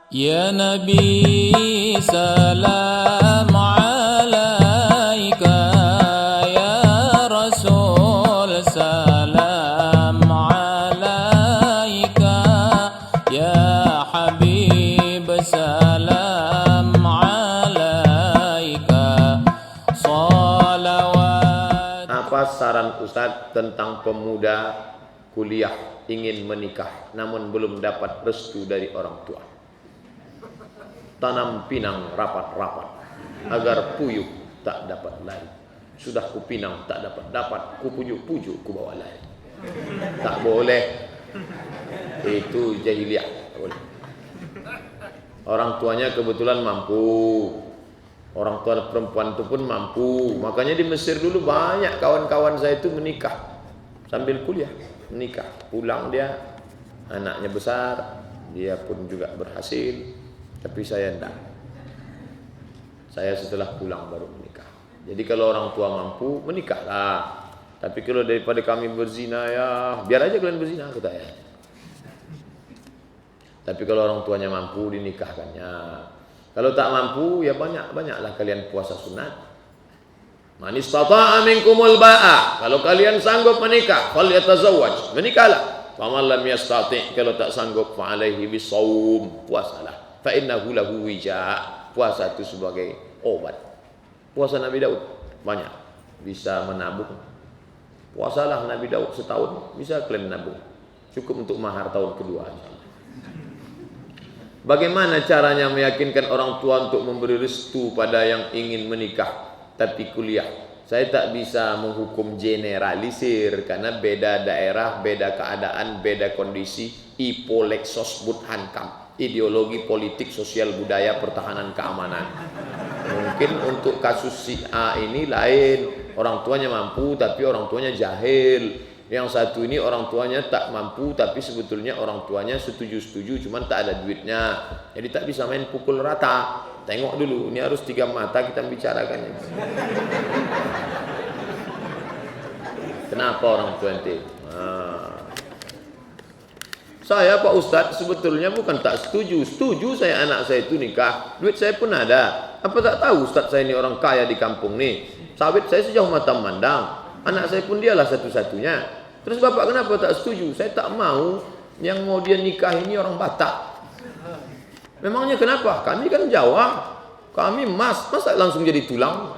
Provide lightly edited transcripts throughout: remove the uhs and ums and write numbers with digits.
Ya Nabi salam alaika, ya Rasul salam alaika, ya Habib salam alaika, salawat. Apa saran Ustadz tentang pemuda kuliah ingin menikah namun belum dapat restu dari orang tua? Tanam pinang rapat-rapat agar puyuh tak dapat lari. Sudah kupinang tak dapat, kupujuk-pujuk ku bawa lari. Tak boleh. Itu jahiliyah. Tak boleh. Orang tuanya kebetulan mampu. Orang tua perempuan itu pun mampu. Makanya di Mesir dulu banyak kawan-kawan saya itu menikah sambil kuliah. Menikah. Pulang dia, anaknya besar, dia pun juga berhasil. Tapi saya enggak. Saya setelah pulang baru menikah. Jadi kalau orang tua mampu, menikahlah. Tapi kalau daripada kami berzina, ya biar aja kalian berzina, kata saya. Tapi kalau orang tuanya mampu, dinikahkannya. Kalau tak mampu, ya banyak-banyaklah kalian puasa sunat. Man istata'a minkumul ba'a. Kalau kalian sanggup menikah, falyatazawwaj. Menikahlah. Faman lam yastati', kalau tak sanggup, fa alaihi bisawm. Puasalah. Fa innahu lahu wija'. Puasa itu sebagai obat. Puasa Nabi Daud banyak bisa menabung. Puasalah Nabi Daud setahun, bisa kalian menabung. Cukup untuk mahar tahun kedua. Bagaimana caranya meyakinkan orang tua untuk memberi restu pada yang ingin menikah tapi kuliah? Saya tak bisa menghukum generalisir karena beda daerah, beda keadaan, beda kondisi. Ipolexos Budhankam, ideologi politik, sosial, budaya, pertahanan, keamanan. Mungkin untuk kasus si A ini lain, orang tuanya mampu tapi orang tuanya jahil. Yang satu ini orang tuanya tak mampu tapi sebetulnya orang tuanya setuju-setuju cuman tak ada duitnya. Jadi tak bisa main pukul rata. Tengok dulu, ini harus 3 mata kita bicarakan. Kenapa orang tua ente? Saya Pak Ustadz sebetulnya bukan tak setuju. Setuju saya anak saya itu nikah. Duit saya pun ada. Apa tak tahu Ustadz saya ini orang kaya di kampung nih. Sawit saya sejauh mata memandang. Anak saya pun dialah satu-satunya. Terus Bapak kenapa tak setuju? Saya tak mau yang mau dia nikah ini orang Batak. Memangnya kenapa? Kami kan Jawa. Kami emas. Masa langsung jadi tulang?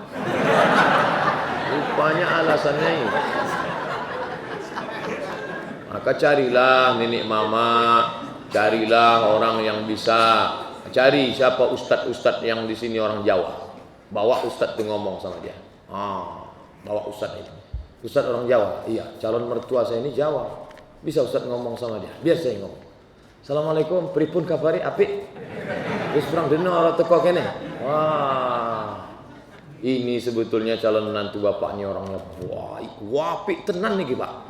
Rupanya alasannya ini. Maka carilah nenek mama, carilah orang yang bisa. Cari siapa ustadz-ustadz yang di sini orang Jawa. Bawa ustadz itu ngomong sama dia. Bawa ustadz itu. Ustadz orang Jawa. Iya, calon mertua saya ini Jawa. Bisa ustadz ngomong sama dia. Biar saya ngomong. Assalamualaikum, pripun kabari apik? Wis perang dino ora teko kene. Wah. Ini sebetulnya calon menantu bapak ini orangnya apik tenan niki, Pak.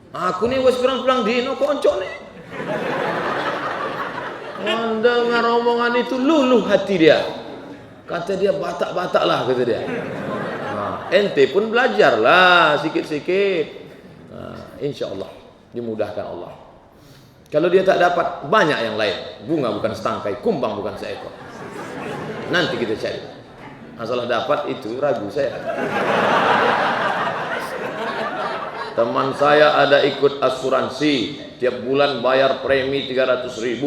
Aku nih wis pirang-pirang dino konco nih. Mendengar omongan itu luluh hati dia. Kata dia Batak-Batak lah kata dia. Ente pun belajarlah sikit-sikit. Insya Allah dimudahkan Allah. Kalau dia tak dapat banyak yang lain. Bunga bukan setangkai, kumbang bukan seekor. Nanti kita cari. Masalah dapat itu ragu saya. Teman saya ada ikut asuransi, tiap bulan bayar premi 300.000,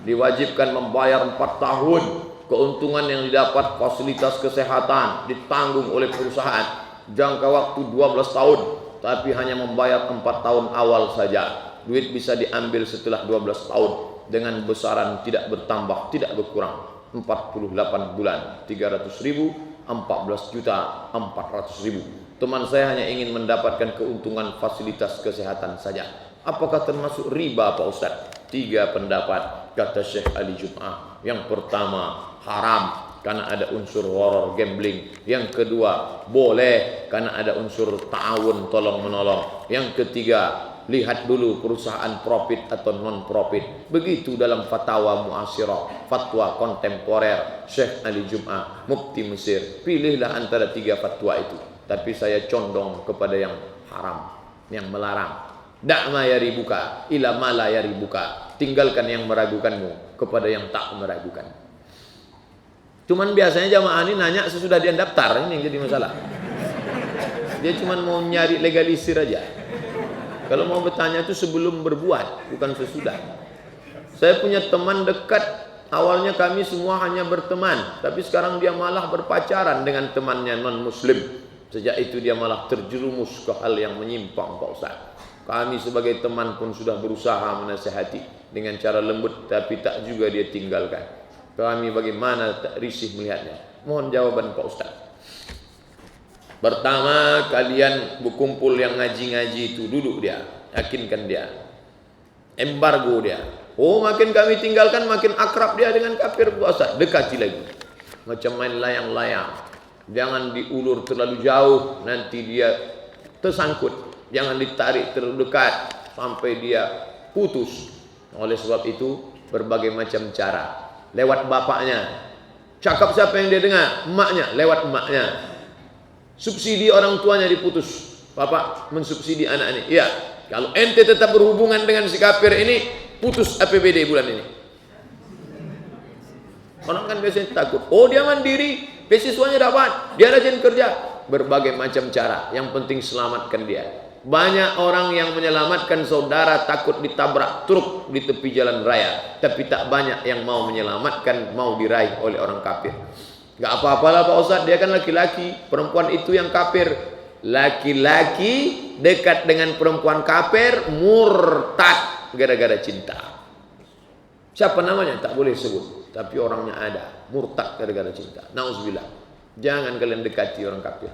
diwajibkan membayar 4 tahun. Keuntungan yang didapat fasilitas kesehatan ditanggung oleh perusahaan. Jangka waktu 12 tahun, tapi hanya membayar 4 tahun awal saja. Duit bisa diambil setelah 12 tahun dengan besaran tidak bertambah, tidak berkurang. 48 bulan, 300.000, 14.400.000. Teman saya hanya ingin mendapatkan keuntungan fasilitas kesehatan saja. Apakah termasuk riba Pak Ustaz? 3 pendapat kata Syekh Ali Jum'ah. Yang pertama, haram karena ada unsur horror gambling. Yang kedua, boleh karena ada unsur ta'awun tolong menolong. Yang ketiga, lihat dulu perusahaan profit atau non profit. Begitu dalam fatwa muasirah, fatwa kontemporer Syekh Ali Jum'ah, mufti Mesir. Pilihlah antara 3 fatwa itu. Tapi saya condong kepada yang haram, yang melarang. Da'ma yaribuka ila ma la yaribuka. Tinggalkan yang meragukanmu kepada yang tak meragukan. Cuman biasanya jamaah ini nanya sesudah dia daftar, ini yang jadi masalah. Dia cuman mau nyari legalisir aja. Kalau mau bertanya itu sebelum berbuat, bukan sesudah. Saya punya teman dekat, awalnya kami semua hanya berteman, tapi sekarang dia malah berpacaran dengan temannya non-muslim. Sejak itu dia malah terjerumus ke hal yang menyimpang, Pak Ustaz. Kami sebagai teman pun sudah berusaha menasihati dengan cara lembut, tapi tak juga dia tinggalkan. Kami bagaimana tak risih melihatnya. Mohon jawaban Pak Ustaz. Pertama, kalian berkumpul yang ngaji-ngaji itu, duduk dia, yakinkan dia, embargo dia. Oh, makin kami tinggalkan makin akrab dia dengan kafir, Pak Ustaz. Dekati lagi, macam main layang-layang. Jangan diulur terlalu jauh, nanti dia tersangkut. Jangan ditarik terlalu dekat sampai dia putus. Oleh sebab itu, berbagai macam cara. Lewat bapaknya, cakap siapa yang dia dengar? Emaknya, lewat emaknya. Subsidi orang tuanya diputus. Bapak mensubsidi anak ini. Iya, kalau ente tetap berhubungan dengan si kafir ini, putus APBD bulan ini. Orang kan biasanya takut. Oh, dia mandiri, beasiswanya dapat, dia rajin kerja. Berbagai macam cara. Yang penting selamatkan dia. Banyak orang yang menyelamatkan saudara takut ditabrak truk di tepi jalan raya, tapi tak banyak yang mau menyelamatkan, mau diraih oleh orang kafir. Gak apa-apalah Pak Ustaz, dia kan laki-laki, perempuan itu yang kafir. Laki-laki dekat dengan perempuan kafir murtad gara-gara cinta. Siapa namanya? Tak boleh sebut, tapi orangnya ada, murtad gara-gara cinta. Nauzubillah. Jangan kalian dekati orang kafir.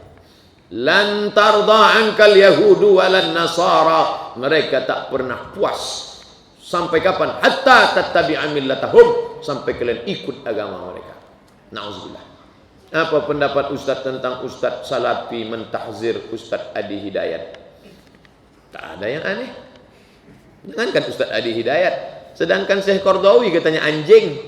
Lan tarda ankal yahudu walan nasara. Mereka tak pernah puas. Sampai kapan? Hatta tattabi'a millatahum. Sampai kalian ikut agama mereka. Nauzubillah. Apa pendapat Ustaz tentang Ustaz Salafi mentahzir Ustaz Adi Hidayat? Tak ada yang aneh. Jangankan Ustaz Adi Hidayat, sedangkan Syekh Qardawi katanya anjing.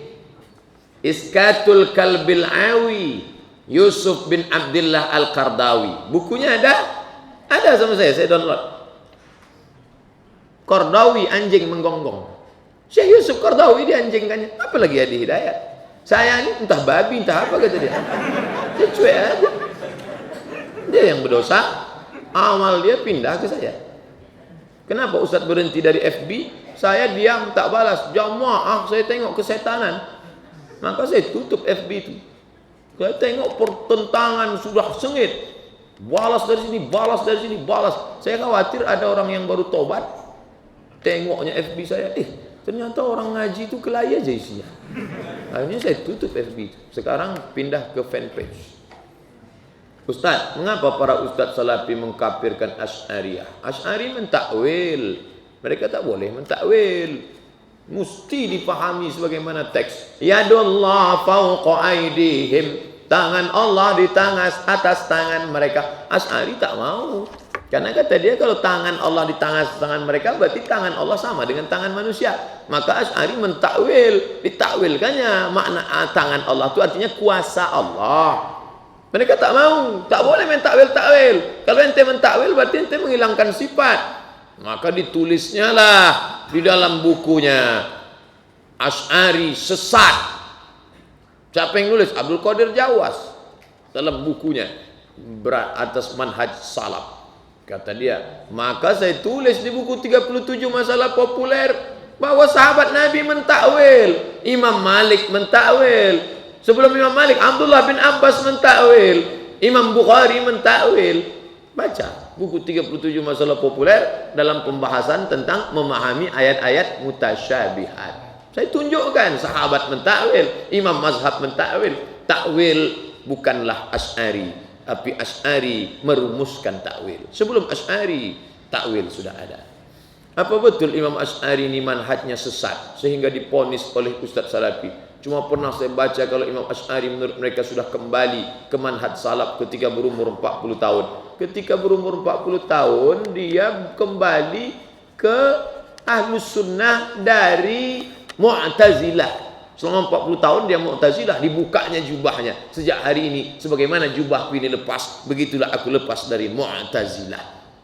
Iskatul Kalbil Awi, Yusuf bin Abdullah Al-Qardawi. Bukunya ada sama saya download. Qardawi anjing menggonggong. Syekh Yusuf Qardawi dia anjingkannya. Apalagi Adi Hidayat. Saya ini entah babi entah apa kata dia. Dia cuek aja. Dia yang berdosa, amal dia pindah ke saya. Kenapa Ustaz berhenti dari FB? Saya diam tak balas. Jamaah saya tengok kesetanan. Maka saya tutup FB itu. Saya tengok pertentangan sudah sengit. Balas dari sini, balas dari sini, balas. Saya khawatir ada orang yang baru tobat. Tengoknya FB saya, ternyata orang ngaji itu kelahi aja isinya. Akhirnya saya tutup FB itu. Sekarang pindah ke fanpage. Ustaz, mengapa para ustaz salafi mengkafirkan Asy'ariyah? Asy'ari mentakwil. Mereka tak boleh mentakwil. Mesti dipahami sebagaimana teks. Yadullah fawqa aydihim. Tangan Allah di atas tangan mereka. Asy'ari tak mau. Karena kata dia kalau tangan Allah di tangan mereka berarti tangan Allah sama dengan tangan manusia. Maka Asy'ari mentakwil, ditakwilkannya makna tangan Allah itu artinya kuasa Allah. Mereka tak mau, tak boleh mentakwil-takwil. Kalau ente mentakwil berarti ente menghilangkan sifat. Maka ditulisnya lah di dalam bukunya Asy'ari sesat. Siapa yang nulis? Abdul Qadir Jawas dalam bukunya berat atas manhaj salaf. Kata dia, maka saya tulis di buku 37 masalah populer bahwa sahabat Nabi mentakwil, Imam Malik mentakwil, sebelum Imam Malik Abdullah bin Abbas mentakwil, Imam Bukhari mentakwil. Baca buku 37 masalah populer dalam pembahasan tentang memahami ayat-ayat mutasyabihat. Saya tunjukkan sahabat mentakwil, imam mazhab mentakwil. Takwil bukanlah Asy'ari, tapi Asy'ari merumuskan takwil. Sebelum Asy'ari, takwil sudah ada. Apa betul Imam Asy'ari ini manhajnya sesat sehingga diponis oleh Ustaz Salafi? Cuma pernah saya baca kalau Imam Asy'ari menurut mereka sudah kembali ke manhaj salaf ketika berumur 40 tahun. Ketika berumur 40 tahun dia kembali ke Ahlus Sunnah dari Mu'tazilah. Selama 40 tahun dia Mu'tazilah, dibukanya jubahnya. Sejak hari ini sebagaimana jubahku ini lepas, begitulah aku lepas dari Mu'tazilah.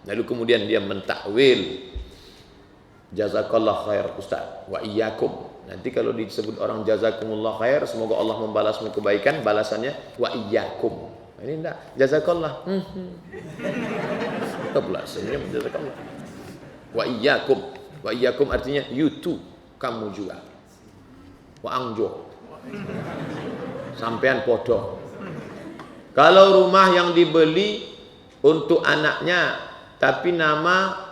Lalu kemudian dia mentakwil. Jazakallah khair Ustaz. Wa iyyakum. Nanti kalau disebut orang jazakumullah khair, semoga Allah membalasmu kebaikan, balasannya wa iyyakum. Ini enggak, jazakallah. Kita pula sebenarnya jazakallah. Wa iyyakum. Wa iyyakum artinya you too, kamu juga. Wa angjo. Sampean podo. Kalau rumah yang dibeli untuk anaknya tapi nama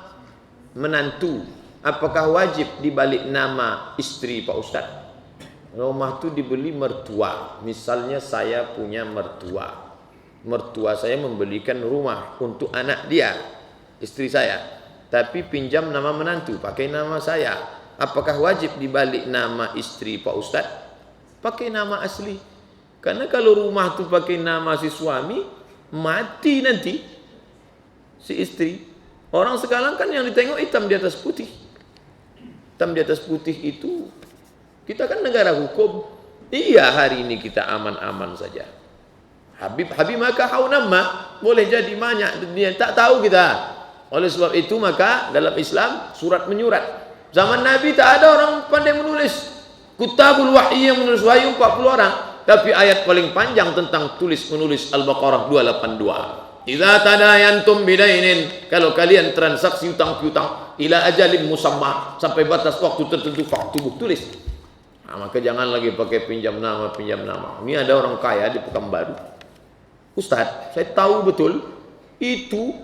menantu, apakah wajib dibalik nama istri Pak Ustaz? Rumah itu dibeli mertua. Misalnya saya punya mertua. Mertua saya membelikan rumah untuk anak dia, istri saya. Tapi pinjam nama menantu, pakai nama saya. Apakah wajib dibalik nama istri Pak Ustaz? Pakai nama asli. Karena kalau rumah itu pakai nama si suami, mati nanti si istri. Orang sekarang kan yang ditengok hitam di atas putih. Hitam di atas putih itu, kita kan negara hukum. Iya, hari ini kita aman-aman saja. Habib maka haunamma, boleh jadi banyak dia tak tahu kita. Oleh sebab itu maka dalam Islam surat menyurat. Zaman Nabi tak ada orang pandai menulis. Kutabul wahyi yang menulis wahyu 40 orang. Tapi ayat paling panjang tentang tulis menulis Al-Baqarah 282. Idza tadayantum bidainin, kalau kalian transaksi utang piutang ila ajalin musamma, sampai batas waktu tertentu faktubuh, tulis. Nah, maka jangan lagi pakai pinjam nama. Ini ada orang kaya di Pekanbaru. Ustaz, saya tahu betul itu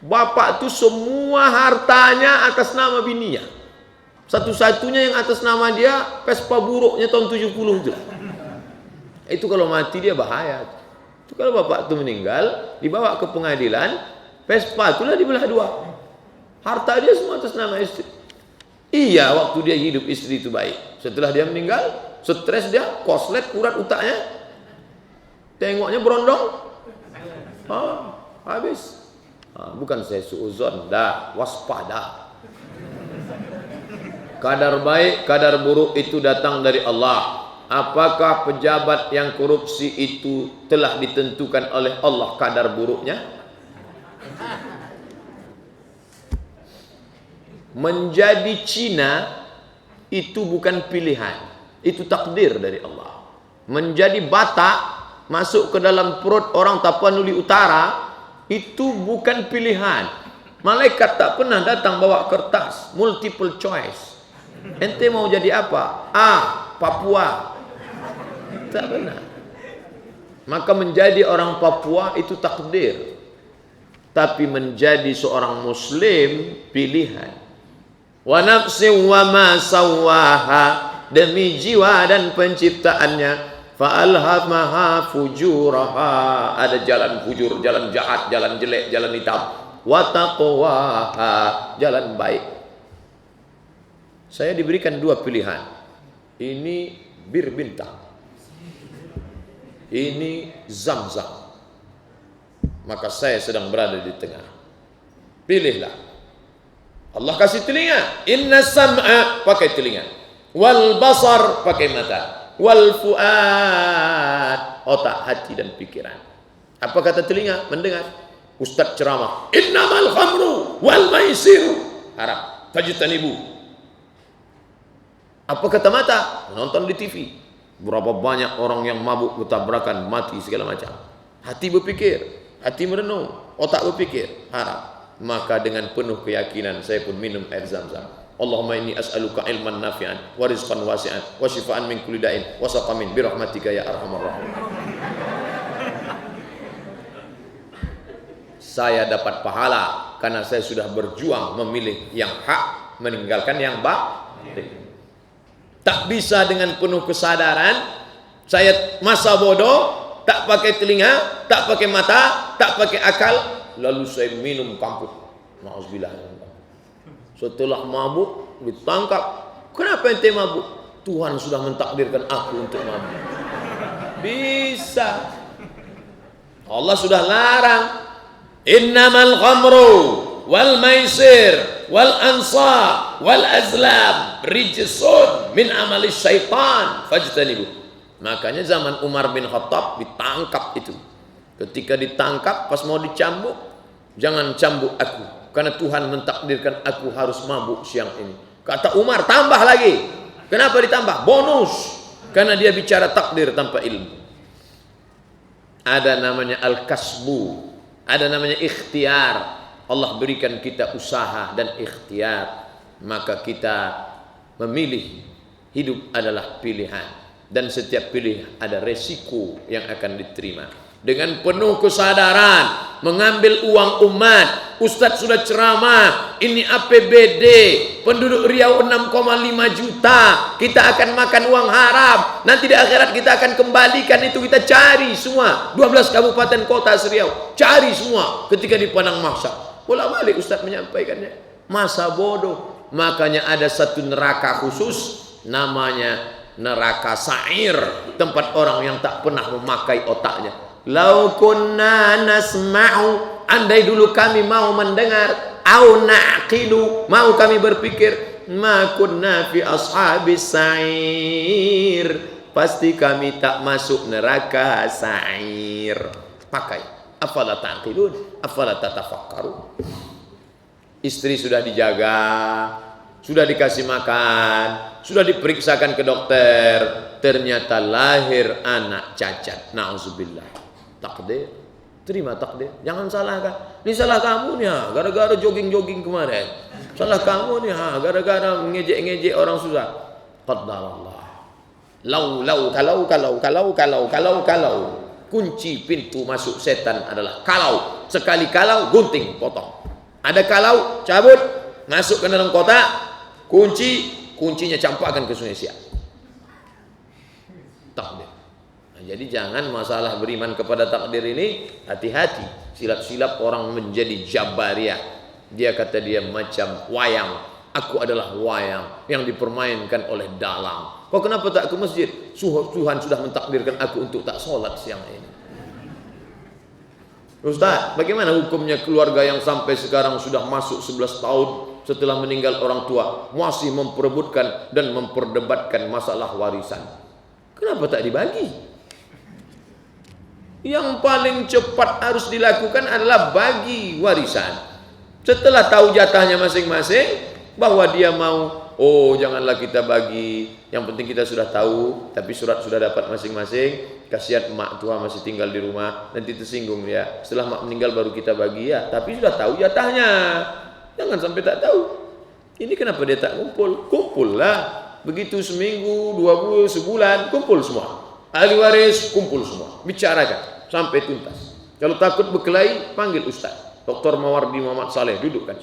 bapak itu semua hartanya atas nama bininya. Satu-satunya yang atas nama dia Vespa buruknya tahun 70 itu. Itu kalau mati dia bahaya. Itu kalau bapak itu meninggal, dibawa ke pengadilan, Vespa itulah dibelah dua. Harta dia semua atas nama istri. Iya, waktu dia hidup istri itu baik. Setelah dia meninggal, stres dia, koslet, urat otaknya, tengoknya berondong, habis. Bukan saya suuzon, dah waspada. Kadar baik, kadar buruk itu datang dari Allah. Apakah pejabat yang korupsi itu telah ditentukan oleh Allah kadar buruknya? Menjadi Cina itu bukan pilihan, itu takdir dari Allah. Menjadi Batak, masuk ke dalam perut orang Tapanuli Utara, itu bukan pilihan. Malaikat tak pernah datang bawa kertas multiple choice. Ente mau jadi apa? Papua. Tak pernah. Maka menjadi orang Papua itu takdir. Tapi menjadi seorang Muslim pilihan. Wa nafsin wa ma sawwaha, demi jiwa dan penciptaannya, fa alhamaha fujuraha, ada jalan fujur, jalan jahat, jalan jelek, jalan hitam, wa taqwaha, jalan baik. Saya diberikan dua pilihan. Ini bir bintang, ini Zam-Zam. Maka saya sedang berada di tengah. Pilihlah. Allah kasih telinga, inna sam'a, pakai telinga, wal basar, pakai mata, wal fuad, otak, hati dan pikiran. Apa kata telinga? Mendengar. Ustaz ceramah, innamal khamru wal maisiru, haram, fajtanibu. Apa kata mata? Menonton di TV. Berapa banyak orang yang mabuk, bertabrakan, mati segala macam. Hati berpikir, hati merenung, otak berpikir, haram. Maka dengan penuh keyakinan saya pun minum air Zam-Zam. Allahumma inni as'aluka ilman nafi'an wa rizqan wasi'an wa shifaan min kulli da'in wa saqamin bi rahmatika ya arhamar rahim. Saya dapat pahala karena saya sudah berjuang memilih yang hak, meninggalkan yang batil. Tak bisa dengan penuh kesadaran saya masa bodoh, tak pakai telinga, tak pakai mata, tak pakai akal, lalu saya minum kamput. Na'udzubillah. Setelah mabuk ditangkap. Kenapa ente mabuk? Tuhan sudah mentakdirkan aku untuk mabuk. Bisa. Allah sudah larang. Innamal khamru wal maisir wal ansab wal azlam rijsun min amali syaitan fajtanibu. Makanya zaman Umar bin Khattab ditangkap itu. Ketika ditangkap pas mau dicambuk, jangan cambuk aku karena Tuhan mentakdirkan aku harus mabuk siang ini. Kata Umar, tambah lagi. Kenapa ditambah? Bonus. Karena dia bicara takdir tanpa ilmu. Ada namanya al-kasbu, ada namanya ikhtiar. Allah berikan kita usaha dan ikhtiar, maka kita memilih. Hidup adalah pilihan, dan setiap pilihan ada resiko yang akan diterima. Dengan penuh kesadaran mengambil uang umat. Ustadz sudah ceramah, ini APBD penduduk Riau 6,5 juta, kita akan makan uang haram, nanti di akhirat kita akan kembalikan itu. Kita cari semua 12 kabupaten kota Riau, cari semua ketika di padang mahsyar. Bolak-balik Ustadz menyampaikannya, masa bodoh. Makanya ada satu neraka khusus, namanya neraka sa'ir, tempat orang yang tak pernah memakai otaknya. Lau kunna nasma'u, andai dulu kami mau mendengar, au naqilu, mau kami berpikir, ma kunna fi ashabis sa'ir, pasti kami tak masuk neraka sa'ir. Pakai, afala taqilun, afala tatafakkarun. Istri sudah dijaga, sudah dikasih makan, sudah diperiksakan ke dokter, ternyata lahir anak cacat. Na'udzubillah. Takdir, terima takdir, jangan salahkan. Ini salah kamu nih, gara-gara jogging-jogging kemarin. Salah kamu nih, gara-gara ngejek-ngejek orang susah. Qaddarallah. Kalau kunci pintu masuk setan adalah kalau. Sekali kalau, gunting, potong. Ada kalau, cabut, masuk ke dalam kotak, kuncinya campakkan ke Sungai Siak. Takdir. Jadi jangan masalah beriman kepada takdir ini, hati-hati. Silap-silap orang menjadi jabariyah. Dia kata dia macam wayang. Aku adalah wayang yang dipermainkan oleh dalang. Kok kenapa tak ke masjid? Tuhan sudah mentakdirkan aku untuk tak sholat siang ini. Ustaz, bagaimana hukumnya keluarga yang sampai sekarang sudah masuk 11 tahun setelah meninggal orang tua, masih memperebutkan dan memperdebatkan masalah warisan? Kenapa tak dibagi? Yang paling cepat harus dilakukan adalah bagi warisan. Setelah tahu jatahnya masing-masing, bahwa dia mau, oh janganlah kita bagi, yang penting kita sudah tahu, tapi surat sudah dapat masing-masing. Kasihan emak tua masih tinggal di rumah, nanti tersinggung ya. Setelah emak meninggal baru kita bagi ya, tapi sudah tahu jatahnya. Jangan sampai tak tahu. Ini kenapa dia tak kumpul? Kumpul lah. Begitu seminggu, 2 bulan, sebulan, kumpul semua. Ahli waris kumpul semua, bicarakan sampai tuntas. Kalau takut berkelahi, panggil ustaz Dr. Mawardi Muhammad Saleh, dudukkan.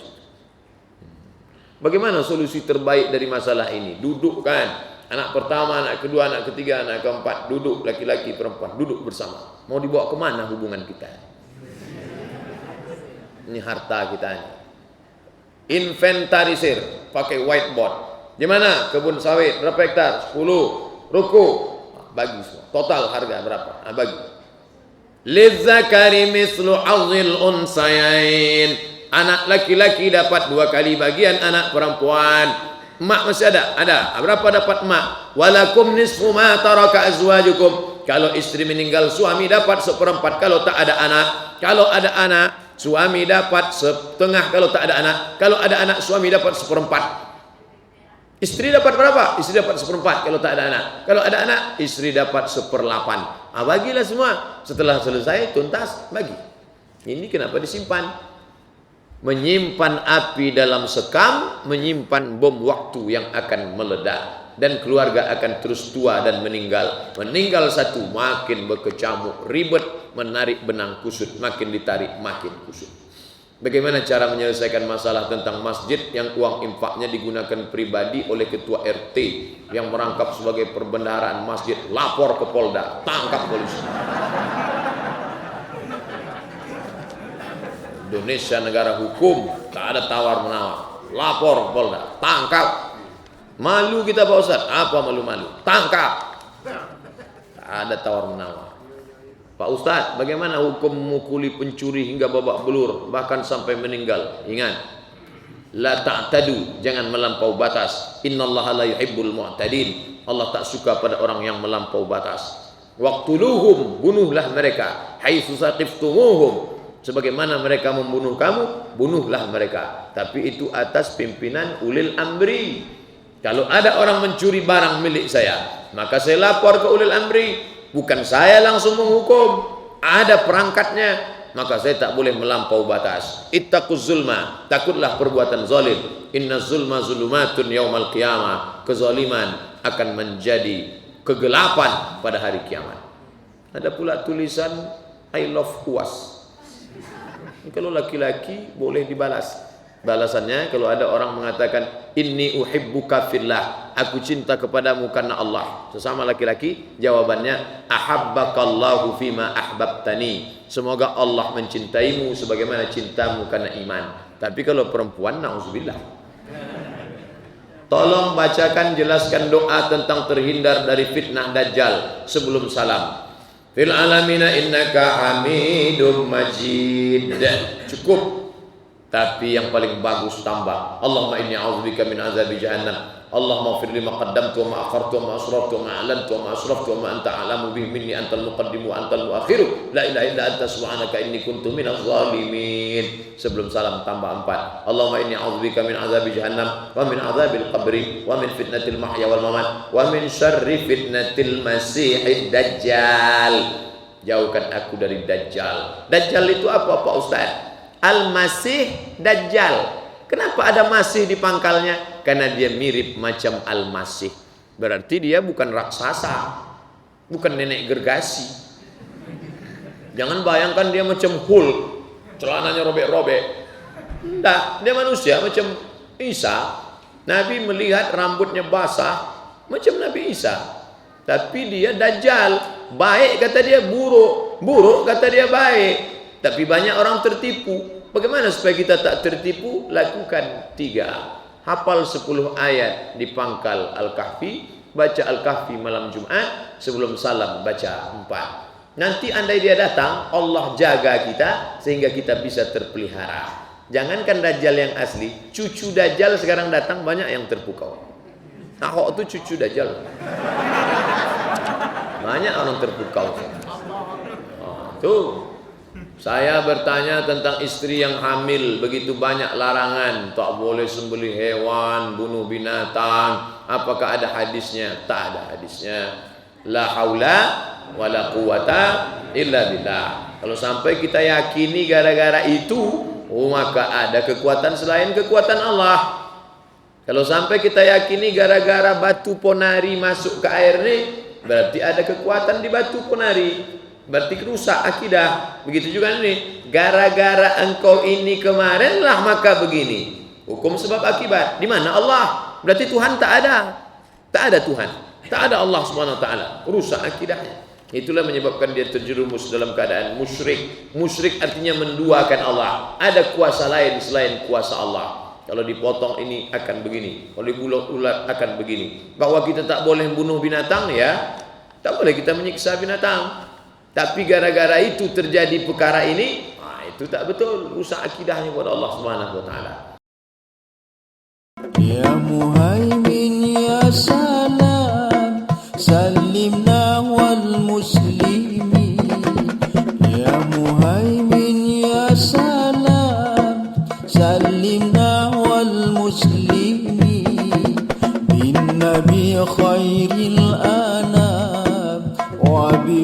Bagaimana solusi terbaik dari masalah ini? Dudukkan. Anak pertama, anak kedua, anak ketiga, anak keempat, duduk, laki-laki, perempuan, duduk bersama. Mau dibawa kemana hubungan kita? Ini harta kita ini. Inventarisir, pakai whiteboard. Di mana? Kebun sawit, berapa hektar? 10. Ruko, bagi semua. Total harga berapa? Bagi. Lizzakari mislu azil unsayain. Anak laki-laki dapat 2 kali bagian anak perempuan. Emak masih ada? Ada. Berapa dapat emak? Walakum nisfu ma taraka azwajukum. Kalau istri meninggal, suami dapat 1/4 kalau tak ada anak. Kalau ada anak, suami dapat 1/2 kalau tak ada anak. Kalau ada anak, suami dapat 1/4. Istri dapat berapa? Istri dapat 1/4 kalau tak ada anak. Kalau ada anak, istri dapat 1/8. Bagilah semua. Setelah selesai, tuntas, bagi. Ini kenapa disimpan? Menyimpan api dalam sekam, menyimpan bom waktu yang akan meledak. Dan keluarga akan terus tua dan meninggal. Meninggal satu, makin berkecamuk, ribet, menarik benang kusut. Makin ditarik, makin kusut. Bagaimana cara menyelesaikan masalah tentang masjid yang uang infaknya digunakan pribadi oleh ketua RT yang merangkap sebagai perbendaharaan masjid? Lapor ke Polda, tangkap polisi. Indonesia negara hukum, tak ada tawar-menawar. Lapor ke Polda, tangkap. Malu kita Pak Ustaz? Apa malu-malu? Tangkap. Tak ada tawar-menawar. Pak Ustaz, bagaimana hukum memukuli pencuri hingga babak belur, bahkan sampai meninggal? Ingat, la ta'tadu, jangan melampau batas. Innallaha la yuhibbul mu'tadin. Allah tak suka pada orang yang melampau batas. Waqtuluhum, bunuhlah mereka. Haitsu saqiftumuhum, Sebagaimana mereka membunuh kamu, bunuhlah mereka. Tapi itu atas pimpinan ulil amri. Kalau ada orang mencuri barang milik saya, maka saya lapor ke ulil amri. Bukan saya langsung menghukum. Ada perangkatnya, maka saya tak boleh melampau batas. Ittaquz zulma, takutlah perbuatan zalim. Inna zulma zulumatun yaumal qiyamah. Kezaliman akan menjadi kegelapan pada hari kiamat. Ada pula tulisan I love UAS. Kalau laki-laki boleh dibalas. Balasannya kalau ada orang mengatakan inni uhibbuka fillah, aku cinta kepadamu karena Allah. Sesama laki-laki, jawabannya ahabbakallahu fima ahbabtani. Semoga Allah mencintaimu sebagaimana cintamu karena iman. Tapi kalau perempuan, na'udzubillah. Tolong bacakan, jelaskan doa tentang terhindar dari fitnah Dajjal sebelum salam. Fil alamina innaka hamidum majid. Cukup. Tapi yang paling bagus tambah. Allahumma inni a'udzubika min azabi jahannam. Allahumma ighfir li ma qaddamtu wa ma akhartu wa ma asraftu wa ma a'lantu wa ma asraftu wa ma anta a'lamu bihi minni antal muqaddimu wa antal muakhiru. La ilaha illa anta subhanaka inni kuntu minaz zalimin. Sebelum salam tambah 4. Allahumma inni a'udzubika min azabi jahannam wa min azabil qabri wa min fitnatil mahya wal mamat wa min syarri fitnatil masiihid dajjal. Jauhkan aku dari Dajjal. Dajjal itu apa Pak Ustaz? Al-Masih Dajjal. Kenapa ada masih di pangkalnya? Karena dia mirip macam Al-Masih. Berarti dia bukan raksasa, bukan nenek gergasi. Jangan bayangkan dia macam Hulk, celananya robek-robek. Tidak, dia manusia macam Isa. Nabi melihat rambutnya basah macam Nabi Isa. Tapi dia Dajjal. Baik kata dia buruk, buruk kata dia baik. Tapi banyak orang tertipu. Bagaimana supaya kita tak tertipu? Lakukan 3. Hafal 10 ayat di pangkal Al-Kahfi. Baca Al-Kahfi malam Jumat. Sebelum salam baca 4. Nanti andai dia datang, Allah jaga kita sehingga kita bisa terpelihara. Jangankan Dajjal yang asli, cucu Dajjal sekarang datang banyak yang terpukau. Ahok itu cucu Dajjal. Banyak orang terpukau. Tuh. Saya bertanya tentang istri yang hamil, begitu banyak larangan, tak boleh sembelih hewan, bunuh binatang. Apakah ada hadisnya? Tak ada hadisnya. La haula wala quwata illa billah. Kalau sampai kita yakini gara-gara itu, maka ada kekuatan selain kekuatan Allah. Kalau sampai kita yakini gara-gara batu ponari masuk ke air ini, berarti ada kekuatan di batu ponari. Berarti rusak akidah. Begitu juga ini. Gara-gara engkau ini kemarinlah maka begini. Hukum sebab akibat. Di mana Allah? Berarti Tuhan tak ada. Tak ada Tuhan. Tak ada Allah Subhanahu wa taala. Rusak akidahnya. Itulah menyebabkan dia terjerumus dalam keadaan musyrik. Musyrik artinya menduakan Allah. Ada kuasa lain selain kuasa Allah. Kalau dipotong ini akan begini. Kalau dibunuh ular akan begini. Bahwa kita tak boleh bunuh binatang ya. Tak boleh kita menyiksa binatang. Tapi gara-gara itu terjadi perkara ini, itu tak betul, rusak akidahnya kepada Allah Subhanahu wa taala. Ya Muhaimin ya salam, salimna wal muslimin. Ya Muhaimin ya salam, salimna wal muslimin. Bin nabi khairil anam wa bi